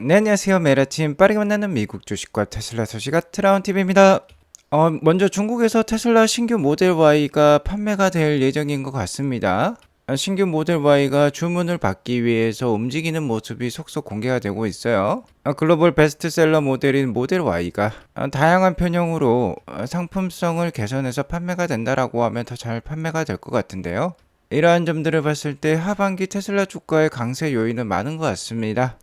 네, 안녕하세요. 매일 아침 빠르게 만나는 미국 주식과 테슬라 소식가 트라운TV입니다. 먼저 중국에서 테슬라 신규 모델 Y가 판매가 될 예정인 것 같습니다. 신규 모델 Y가 주문을 받기 위해서 움직이는 모습이 속속 공개가 되고 있어요. 글로벌 베스트셀러 모델인 모델 Y가 다양한 편형으로 상품성을 개선해서 판매가 된다라고 하면 더 잘 판매가 될 것 같은데요. 이러한 점들을 봤을 때 하반기 테슬라 주가의 강세 요인은 많은 것 같습니다.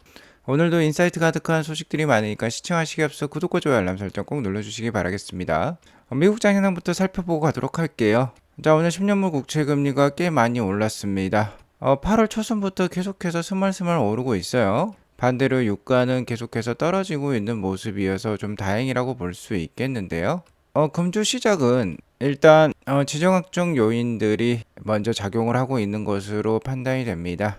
오늘도 인사이트 가득한 소식들이 많으니까 시청하시기 앞서 구독과 좋아요 알람 설정 꼭 눌러주시기 바라겠습니다. 미국 장현황부터 살펴보고 가도록 할게요. 자, 오늘 10년물 국채 금리가 꽤 많이 올랐습니다. 8월 초순부터 계속해서 스멀스멀 오르고 있어요. 반대로 유가는 계속해서 떨어지고 있는 모습이어서 좀 다행이라고 볼 수 있겠는데요. 금주 시작은 일단 지정학적 요인들이 먼저 작용을 하고 있는 것으로 판단이 됩니다.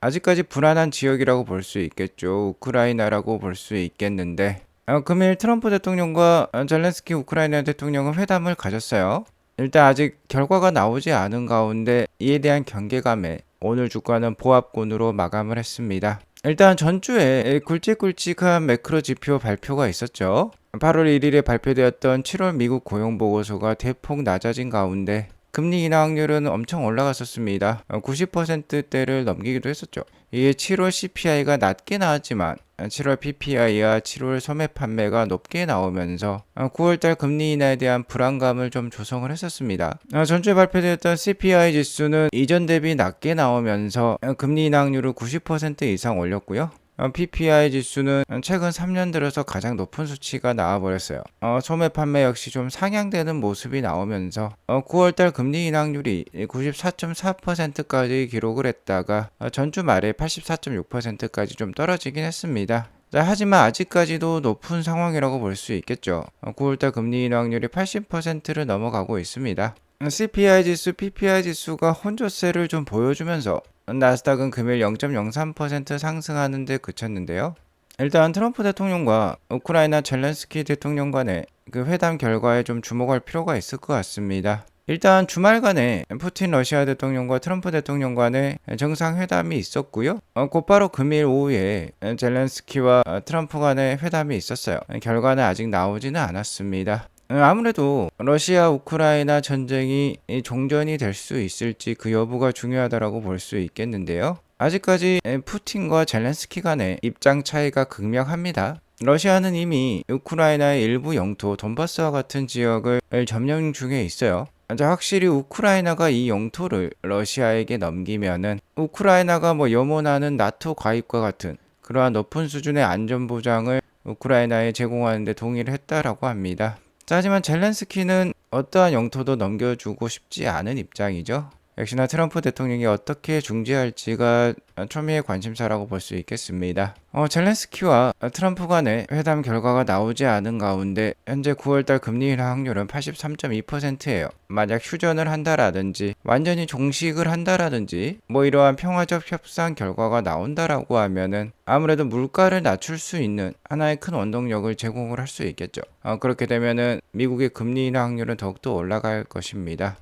아직까지 불안한 지역이라고 볼 수 있겠죠. 우크라이나라고 볼 수 있겠는데 금일 트럼프 대통령과 젤렌스키 우크라이나 대통령은 회담을 가졌어요. 일단 아직 결과가 나오지 않은 가운데 이에 대한 경계감에 오늘 주가는 보합권으로 마감을 했습니다. 일단 전주에 굵직굵직한 매크로 지표 발표가 있었죠. 8월 1일에 발표되었던 7월 미국 고용보고서가 대폭 낮아진 가운데 금리 인하 확률은 엄청 올라갔었습니다. 90%대를 넘기기도 했었죠. 이에 7월 CPI가 낮게 나왔지만 7월 PPI와 7월 소매 판매가 높게 나오면서 9월달 금리 인하에 대한 불안감을 좀 조성을 했었습니다. 전주에 발표되었던 CPI 지수는 이전 대비 낮게 나오면서 금리 인하 확률을 90% 이상 올렸고요. PPI 지수는 최근 3년 들어서 가장 높은 수치가 나와버렸어요. 소매 판매 역시 좀 상향되는 모습이 나오면서 9월달 금리 인하율이 94.4%까지 기록을 했다가 전주 말에 84.6%까지 좀 떨어지긴 했습니다. 자, 하지만 아직까지도 높은 상황이라고 볼 수 있겠죠. 9월달 금리 인하율이 80%를 넘어가고 있습니다. CPI 지수, PPI 지수가 혼조세를 좀 보여주면서 나스닥은 금일 0.03% 상승하는 데 그쳤는데요. 일단 트럼프 대통령과 우크라이나 젤렌스키 대통령 간의 그 회담 결과에 좀 주목할 필요가 있을 것 같습니다. 일단 주말간에 푸틴 러시아 대통령과 트럼프 대통령 간의 정상회담이 있었고요. 곧바로 금일 오후에 젤렌스키와 트럼프 간의 회담이 있었어요. 결과는 아직 나오지는 않았습니다. 아무래도 러시아 우크라이나 전쟁이 종전이 될 수 있을지 그 여부가 중요하다고 볼 수 있겠는데요. 아직까지 푸틴과 젤렌스키 간의 입장 차이가 극명합니다. 러시아는 이미 우크라이나의 일부 영토 돈바스와 같은 지역을 점령 중에 있어요. 확실히 우크라이나가 이 영토를 러시아에게 넘기면은 우크라이나가 염원하는 나토 가입과 같은 그러한 높은 수준의 안전 보장을 우크라이나에 제공하는 데 동의를 했다라고 합니다. 하지만 젤렌스키는 어떠한 영토도 넘겨주고 싶지 않은 입장이죠. 역시나 트럼프 대통령이 어떻게 중재할지가 초미의 관심사라고 볼 수 있겠습니다. 젤렌스키와 트럼프 간의 회담 결과가 나오지 않은 가운데 현재 9월달 금리 인하 확률은 83.2%예요. 만약 휴전을 한다라든지 완전히 종식을 한다라든지 이러한 평화적 협상 결과가 나온다라고 하면은 아무래도 물가를 낮출 수 있는 하나의 큰 원동력을 제공을 할 수 있겠죠. 그렇게 되면은 미국의 금리 인하 확률은 더욱더 올라갈 것입니다.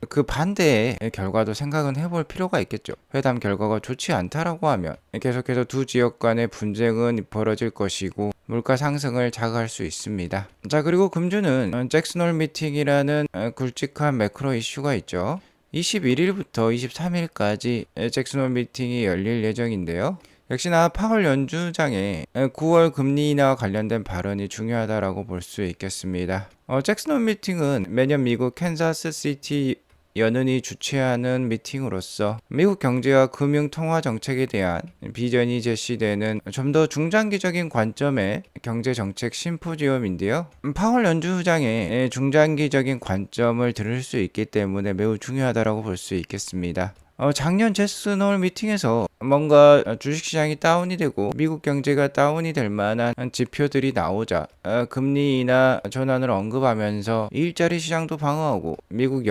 그 반대의 결과도 생각은 해볼 필요가 있겠죠. 회담 결과가 좋지 않다라고 하면 계속해서 두 지역 간의 분쟁은 벌어질 것이고 물가 상승을 자극할 수 있습니다. 자, 그리고 금주는 잭슨홀 미팅이라는 굵직한 매크로 이슈가 있죠. 21일부터 23일까지 잭슨홀 미팅이 열릴 예정인데요. 역시나 파월 연주장의 9월 금리 인하와 관련된 발언이 중요하다라고 볼 수 있겠습니다. 잭슨홀 미팅은 매년 미국 캔자스시티 연은이 주최하는 미팅으로서 미국 경제와 금융 통화 정책에 대한 비전이 제시되는 좀 더 중장기적인 관점의 경제 정책 심포지엄인데요. 파월 연주장의 중장기적인 관점을 들을 수 있기 때문에 매우 중요하다고 볼 수 있겠습니다. 작년 잭슨홀 미팅에서 뭔가 주식시장이 다운이 되고 미국 경제가 다운이 될 만한 지표들이 나오자 금리 인하 전환을 언급하면서 일자리 시장도 방어하고 미국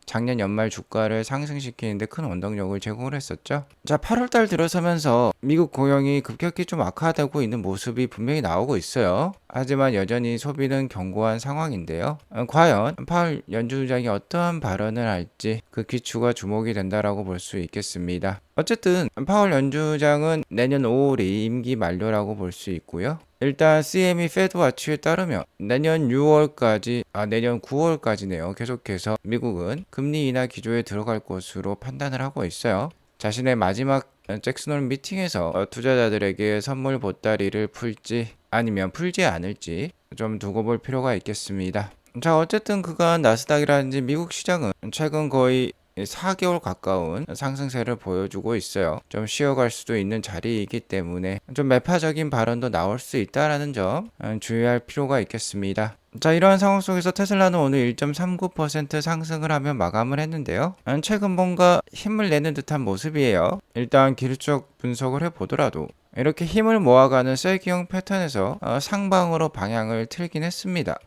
작년 연말 주가를 상승시키는데 큰 원동력을 제공을 했었죠. 자, 8월달 들어서면서 미국 고용이 급격히 좀 악화되고 있는 모습이 분명히 나오고 있어요. 하지만 여전히 소비는 견고한 상황인데요. 과연 파월 연주장이 어떠한 발언을 할지 그 기추가 주목이 된다라고 볼 수 있겠습니다. 어쨌든 파월 연주장은 내년 5월이 임기 만료라고 볼 수 있고요. 일단 CME 페드와치에 따르면 내년 9월까지네요. 계속해서 미국은 금리 인하 기조에 들어갈 것으로 판단을 하고 있어요. 자신의 마지막 잭슨홀 미팅에서 투자자들에게 선물 보따리를 풀지 아니면 풀지 않을지 좀 두고 볼 필요가 있겠습니다. 자, 어쨌든 그간 나스닥이라든지 미국 시장은 최근 거의 4개월 가까운 상승세를 보여주고 있어요. 좀 쉬어갈 수도 있는 자리이기 때문에 좀 매파적인 발언도 나올 수 있다는 점 주의할 필요가 있겠습니다. 자, 이러한 상황 속에서 테슬라는 오늘 1.39% 상승을 하며 마감을 했는데요. 최근 뭔가 힘을 내는 듯한 모습이에요. 일단 기술적 분석을 해보더라도 이렇게 힘을 모아가는 셀기형 패턴에서 상방으로 방향을 틀긴 했습니다.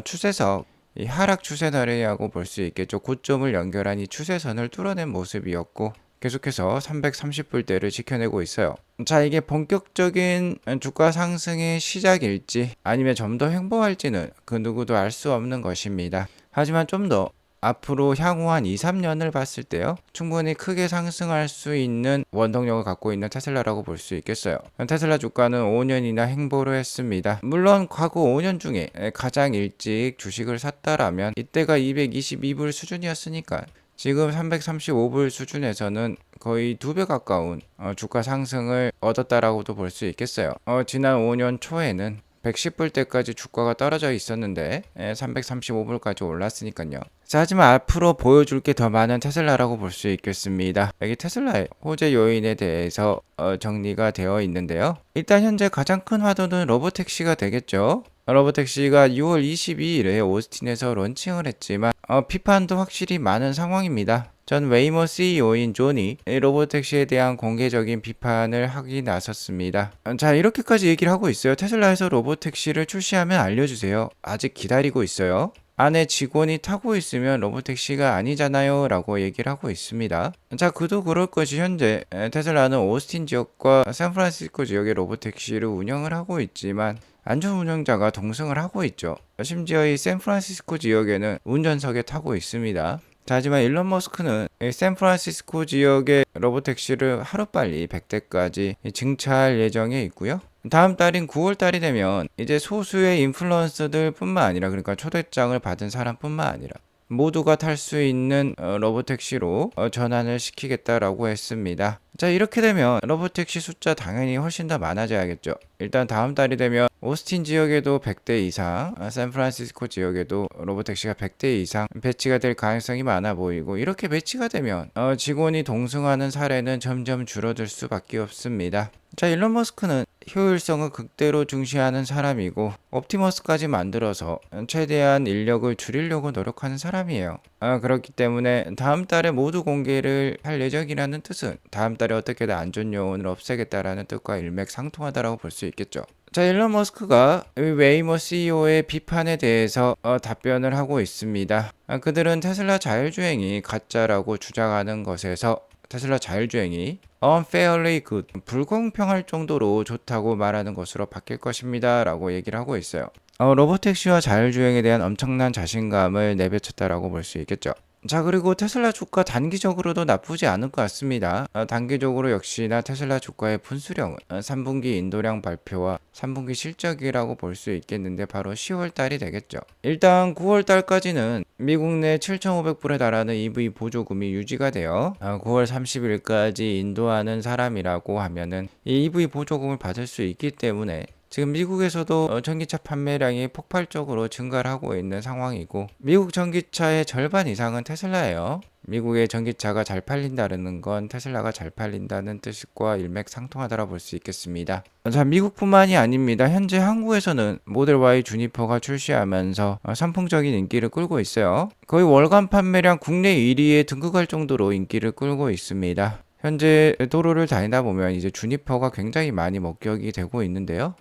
추세석 이 하락 추세다리라고 볼 수 있겠죠. 고점을 연결한 이 추세선을 뚫어낸 모습이었고 계속해서 330불대를 지켜내고 있어요. 자, 이게 본격적인 주가 상승의 시작일지 아니면 좀 더 횡보할지는 그 누구도 알 수 없는 것입니다. 하지만 좀 더 앞으로 향후 한 2, 3년을 봤을 때요. 충분히 크게 상승할 수 있는 원동력을 갖고 있는 테슬라라고 볼 수 있겠어요. 테슬라 주가는 5년이나 행보를 했습니다. 물론 과거 5년 중에 가장 일찍 주식을 샀다라면 이때가 222불 수준이었으니까 지금 335불 수준에서는 거의 2배 가까운 주가 상승을 얻었다라고도 볼 수 있겠어요. 지난 5년 초에는 110불대까지 주가가 떨어져 있었는데 335불까지 올랐으니까요. 자, 하지만 앞으로 보여줄 게 더 많은 테슬라라고 볼 수 있겠습니다. 여기 테슬라의 호재 요인에 대해서 정리가 되어 있는데요. 일단 현재 가장 큰 화두는 로보택시가 되겠죠. 로보택시가 6월 22일에 오스틴에서 론칭을 했지만 비판도 확실히 많은 상황입니다. 전 웨이모 CEO인 존이 로보택시에 대한 공개적인 비판을 하기 나섰습니다. 자, 이렇게까지 얘기를 하고 있어요. 테슬라에서 로보택시를 출시하면 알려주세요. 아직 기다리고 있어요. 안에 직원이 타고 있으면 로보택시가 아니잖아요 라고 얘기를 하고 있습니다. 자, 그도 그럴 것이 현재 테슬라는 오스틴 지역과 샌프란시스코 지역의 로보택시를 운영을 하고 있지만 안전 운영자가 동승을 하고 있죠. 심지어 이 샌프란시스코 지역에는 운전석에 타고 있습니다. 자, 하지만 일론 머스크는 샌프란시스코 지역의 로보택시를 하루빨리 100대까지 증차할 예정에 있고요. 다음 달인 9월 달이 되면 이제 소수의 인플루언서들 뿐만 아니라 그러니까 초대장을 받은 사람 뿐만 아니라 모두가 탈 수 있는 로보택시로 전환을 시키겠다라고 했습니다. 자, 이렇게 되면 로보택시 숫자 당연히 훨씬 더 많아져야겠죠. 일단 다음 달이 되면 오스틴 지역에도 100대 이상, 샌프란시스코 지역에도 로보택시가 100대 이상 배치가 될 가능성이 많아 보이고 이렇게 배치가 되면 직원이 동승하는 사례는 점점 줄어들 수밖에 없습니다. 자, 일론 머스크는 효율성을 극대로 중시하는 사람이고 옵티머스까지 만들어서 최대한 인력을 줄이려고 노력하는 사람이에요. 그렇기 때문에 다음 달에 모두 공개를 할 예정이라는 뜻은 다음 달에 어떻게든 안전 요원을 없애겠다라는 뜻과 일맥상통하다라고 볼 수 있겠죠. 자, 일론 머스크가 웨이모 CEO의 비판에 대해서 답변을 하고 있습니다. 그들은 테슬라 자율주행이 가짜라고 주장하는 것에서 테슬라 자율주행이 unfairly good, 불공평할 정도로 좋다고 말하는 것으로 바뀔 것입니다 라고 얘기를 하고 있어요. 로보택시와 자율주행에 대한 엄청난 자신감을 내비쳤다라고 볼 수 있겠죠. 자, 그리고 테슬라 주가 단기적으로도 나쁘지 않을 것 같습니다. 단기적으로 역시나 테슬라 주가의 분수령은 3분기 인도량 발표와 3분기 실적이라고 볼 수 있겠는데 바로 10월 달이 되겠죠. 일단 9월 달까지는 미국 내 7,500불에 달하는 EV 보조금이 유지가 돼요. 9월 30일까지 인도하는 사람이라고 하면은 이 EV 보조금을 받을 수 있기 때문에 지금 미국에서도 전기차 판매량이 폭발적으로 증가를 하고 있는 상황이고 미국 전기차의 절반 이상은 테슬라예요. 미국의 전기차가 잘 팔린다는 건 테슬라가 잘 팔린다는 뜻과 일맥상통하다라 볼 수 있겠습니다. 자, 미국뿐만이 아닙니다. 현재 한국에서는 모델 Y 주니퍼가 출시하면서 선풍적인 인기를 끌고 있어요. 거의 월간 판매량 국내 1위에 등극할 정도로 인기를 끌고 있습니다. 현재 도로를 다니다 보면 이제 주니퍼가 굉장히 많이 목격이 되고 있는데요.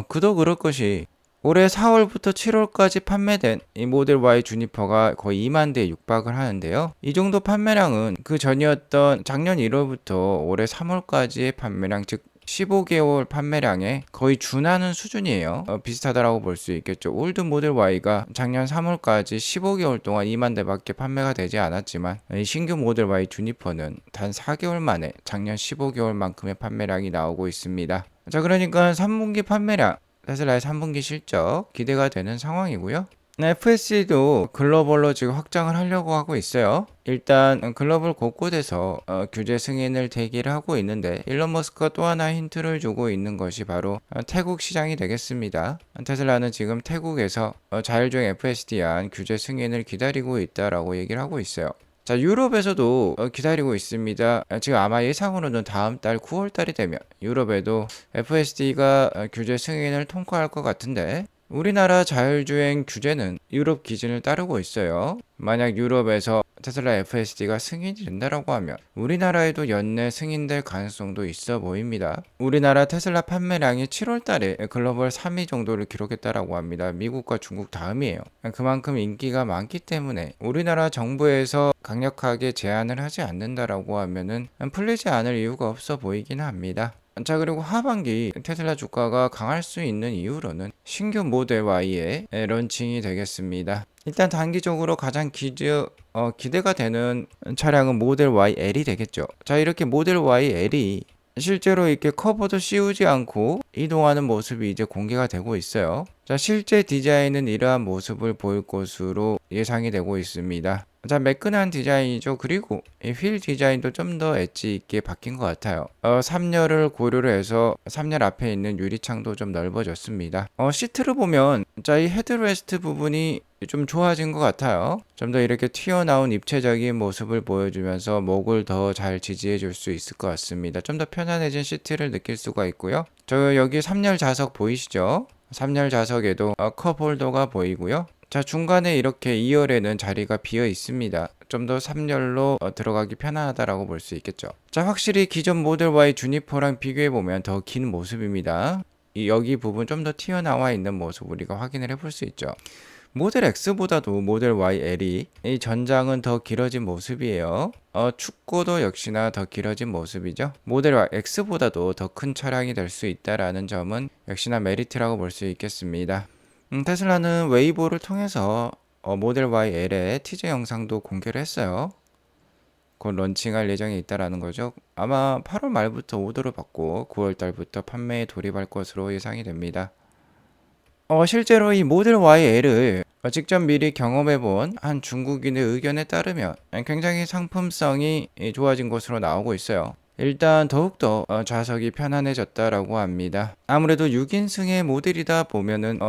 그도 그럴 것이 올해 4월부터 7월까지 판매된 이 모델 Y 주니퍼가 거의 2만 대에 육박을 하는데요. 이 정도 판매량은 그 전이었던 작년 1월부터 올해 3월까지의 판매량, 즉 15개월 판매량에 거의 준하는 수준이에요. 비슷하다라고 볼 수 있겠죠. 올드 모델 Y가 작년 3월까지 15개월 동안 2만 대밖에 판매가 되지 않았지만 이 신규 모델 Y 주니퍼는 단 4개월 만에 작년 15개월만큼의 판매량이 나오고 있습니다. 자, 그러니까 3분기 판매량, 테슬라의 3분기 실적 기대가 되는 상황이고요. FSD도 글로벌로 지금 확장을 하려고 하고 있어요. 일단 글로벌 곳곳에서 규제 승인을 대기를 하고 있는데, 일론 머스크가 또 하나 힌트를 주고 있는 것이 바로 태국 시장이 되겠습니다. 테슬라는 지금 태국에서 자율주행 FSD한 규제 승인을 기다리고 있다라고 얘기를 하고 있어요. 자, 유럽에서도 기다리고 있습니다. 지금 아마 예상으로는 다음 달 9월 달이 되면 유럽에도 FSD가 규제 승인을 통과할 것 같은데, 우리나라 자율주행 규제는 유럽 기준을 따르고 있어요. 만약 유럽에서 테슬라 FSD가 승인이 된다라고 하면 우리나라에도 연내 승인될 가능성도 있어 보입니다. 우리나라 테슬라 판매량이 7월 달에 글로벌 3위 정도를 기록했다라고 합니다. 미국과 중국 다음이에요. 그만큼 인기가 많기 때문에 우리나라 정부에서 강력하게 제한을 하지 않는다라고 하면은 풀리지 않을 이유가 없어 보이긴 합니다. 자, 그리고 하반기 테슬라 주가가 강할 수 있는 이유로는 신규 모델 Y의 런칭이 되겠습니다. 일단 단기적으로 가장 기대가 되는 차량은 모델 Y L이 되겠죠. 자, 이렇게 모델 Y L이 실제로 이렇게 커버도 씌우지 않고 이동하는 모습이 이제 공개가 되고 있어요. 자, 실제 디자인은 이러한 모습을 보일 것으로 예상이 되고 있습니다. 자, 매끈한 디자인이죠. 그리고 이 휠 디자인도 좀 더 엣지 있게 바뀐 것 같아요. 3열을 고려를 해서 3열 앞에 있는 유리창도 좀 넓어졌습니다. 시트를 보면 이 헤드레스트 부분이 좀 좋아진 것 같아요. 좀 더 이렇게 튀어나온 입체적인 모습을 보여주면서 목을 더 잘 지지해 줄 수 있을 것 같습니다. 좀 더 편안해진 시트를 느낄 수가 있고요. 여기 3열 좌석 보이시죠? 3열 좌석에도 컵 홀더가 보이고요. 자, 중간에 이렇게 2열에는 자리가 비어 있습니다. 좀 더 3열로 들어가기 편안하다라고 볼 수 있겠죠. 자, 확실히 기존 모델 Y 주니퍼랑 비교해보면 더 긴 모습입니다. 여기 부분 좀 더 튀어나와 있는 모습 우리가 확인을 해볼 수 있죠. 모델 X보다도 모델 Y L이 이 전장은 더 길어진 모습이에요. 축구도 역시나 더 길어진 모습이죠. 모델 Y X보다도 더 큰 차량이 될 수 있다라는 점은 역시나 메리트라고 볼 수 있겠습니다. 테슬라는 웨이보를 통해서 모델 Y L의 티저 영상도 공개를 했어요. 곧 런칭할 예정이 있다라는 거죠. 아마 8월 말부터 오더를 받고 9월 달부터 판매에 돌입할 것으로 예상이 됩니다. 실제로 이 모델 Y L을 직접 미리 경험해본 한 중국인의 의견에 따르면 굉장히 상품성이 좋아진 것으로 나오고 있어요. 일단 더욱더 좌석이 편안해졌다라고 합니다. 아무래도 6인승의 모델이다 보면은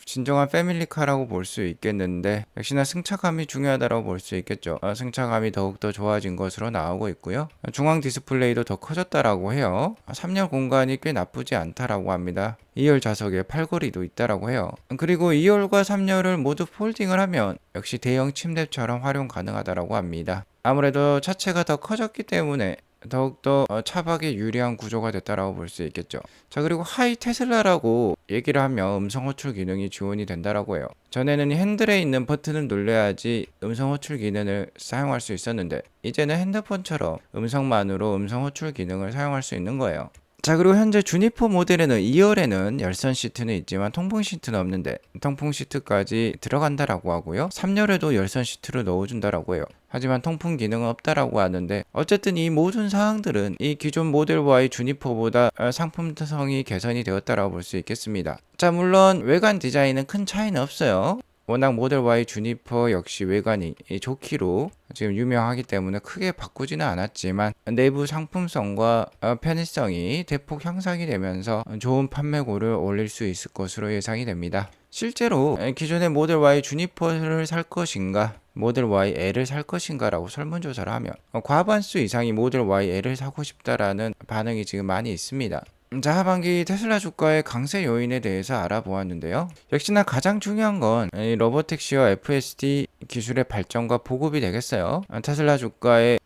진정한 패밀리카라고 볼 수 있겠는데, 역시나 승차감이 중요하다고 볼 수 있겠죠. 승차감이 더욱더 좋아진 것으로 나오고 있고요. 중앙 디스플레이도 더 커졌다라고 해요. 3열 공간이 꽤 나쁘지 않다라고 합니다. 2열 좌석에 팔걸이도 있다라고 해요. 그리고 2열과 3열을 모두 폴딩을 하면 역시 대형 침대처럼 활용 가능하다라고 합니다. 아무래도 차체가 더 커졌기 때문에 더욱더 차박에 유리한 구조가 됐다라고 볼 수 있겠죠. 자, 그리고 하이 테슬라라고 얘기를 하면 음성 호출 기능이 지원이 된다라고 해요. 전에는 핸들에 있는 버튼을 눌러야지 음성 호출 기능을 사용할 수 있었는데, 이제는 핸드폰처럼 음성만으로 음성 호출 기능을 사용할 수 있는 거예요. 자, 그리고 현재 주니퍼 모델에는 2열에는 열선 시트는 있지만 통풍 시트는 없는데, 통풍 시트까지 들어간다라고 하고요. 3열에도 열선 시트를 넣어준다라고 해요. 하지만 통풍 기능은 없다라고 하는데, 어쨌든 이 모든 사항들은 이 기존 모델 Y 주니퍼보다 상품성이 개선이 되었다라고 볼 수 있겠습니다. 자, 물론 외관 디자인은 큰 차이는 없어요. 워낙 모델 Y 주니퍼 역시 외관이 좋기로 지금 유명하기 때문에 크게 바꾸지는 않았지만, 내부 상품성과 편의성이 대폭 향상이 되면서 좋은 판매고를 올릴 수 있을 것으로 예상이 됩니다. 실제로 기존의 모델 Y 주니퍼를 살 것인가, 모델 Y L을 살 것인가 라고 설문조사를 하면 과반수 이상이 모델 Y L을 사고 싶다라는 반응이 지금 많이 있습니다. 자, 하반기 테슬라 주가의 강세 요인에 대해서 알아보았는데요. 역시나 가장 중요한 건 로보택시와 FSD 기술의 발전과 보급이 되겠어요. 테슬라 주가의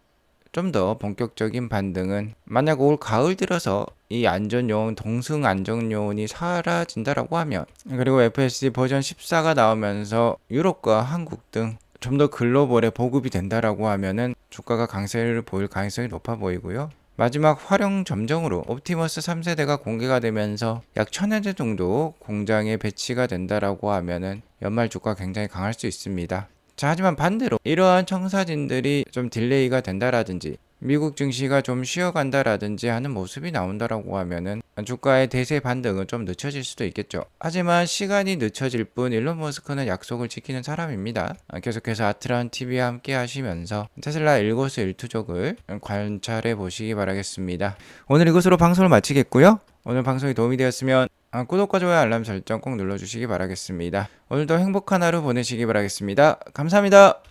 좀 더 본격적인 반등은 만약 올 가을 들어서 이 안전요원, 동승 안전요원이 사라진다라고 하면, 그리고 FSD 버전 14가 나오면서 유럽과 한국 등 좀 더 글로벌에 보급이 된다라고 하면은 주가가 강세를 보일 가능성이 높아 보이고요. 마지막 활용 점정으로 옵티머스 3세대가 공개가 되면서 약 1000대 정도 공장에 배치가 된다라고 하면은 연말 주가 굉장히 강할 수 있습니다. 자, 하지만 반대로 이러한 청사진들이 좀 딜레이가 된다라든지 미국 증시가 좀 쉬어간다라든지 하는 모습이 나온다라고 하면은 주가의 대세 반등은 좀 늦춰질 수도 있겠죠. 하지만 시간이 늦춰질 뿐 일론 머스크는 약속을 지키는 사람입니다. 계속해서 아트라운 TV와 함께 하시면서 테슬라 일거수일투족을 관찰해 보시기 바라겠습니다. 오늘 이것으로 방송을 마치겠고요. 오늘 방송이 도움이 되었으면 구독과 좋아요 알람 설정 꼭 눌러주시기 바라겠습니다. 오늘도 행복한 하루 보내시기 바라겠습니다. 감사합니다.